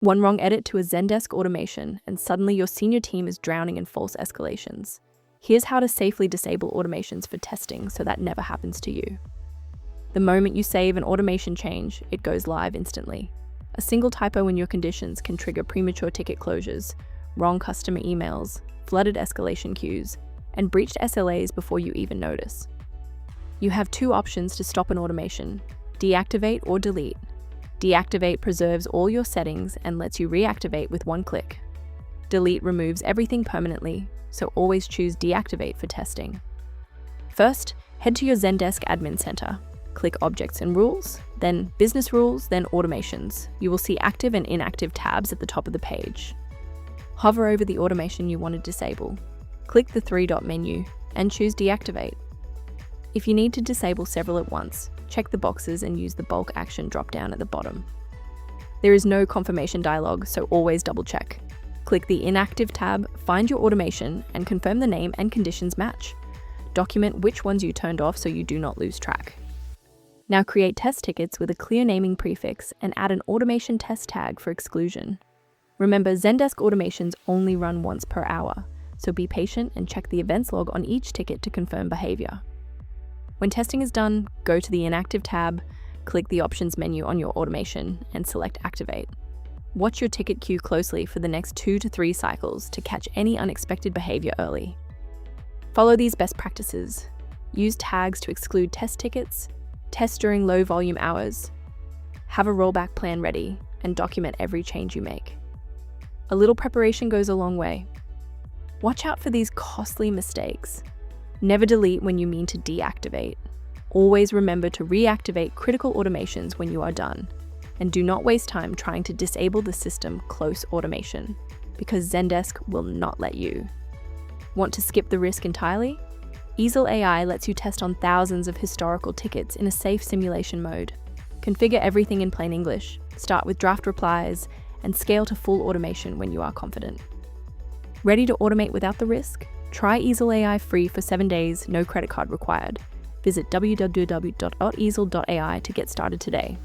One wrong edit to a Zendesk automation, and suddenly your senior team is drowning in false escalations. Here's how to safely disable automations for testing so that never happens to you. The moment you save an automation change, it goes live instantly. A single typo in your conditions can trigger premature ticket closures, wrong customer emails, flooded escalation queues, and breached SLAs before you even notice. You have two options to stop an automation: deactivate or delete. Deactivate preserves all your settings and lets you reactivate with one click. Delete removes everything permanently, so always choose deactivate for testing. First, head to your Zendesk Admin Center. Click Objects and Rules, then Business Rules, then Automations. You will see active and inactive tabs at the top of the page. Hover over the automation you want to disable. Click the three-dot menu and choose Deactivate. If you need to disable several at once, check the boxes and use the bulk action drop-down at the bottom. There is no confirmation dialog, so always double-check. Click the Inactive tab, find your automation, and confirm the name and conditions match. Document which ones you turned off so you do not lose track. Now create test tickets with a clear naming prefix and add an automation test tag for exclusion. Remember, Zendesk automations only run once per hour, so be patient and check the events log on each ticket to confirm behavior. When testing is done, go to the Inactive tab, click the Options menu on your automation, and select Activate. Watch your ticket queue closely for the next 2 to 3 cycles to catch any unexpected behavior early. Follow these best practices. Use tags to exclude test tickets, test during low-volume hours, have a rollback plan ready, and document every change you make. A little preparation goes a long way. Watch out for these costly mistakes. Never delete when you mean to deactivate. Always remember to reactivate critical automations when you are done. And do not waste time trying to disable the system close automation, because Zendesk will not let you. Want to skip the risk entirely? Eesel AI lets you test on thousands of historical tickets in a safe simulation mode. Configure everything in plain English, start with draft replies, and scale to full automation when you are confident. Ready to automate without the risk? Try Eesel AI free for 7 days, no credit card required. Visit www.eesel.ai to get started today.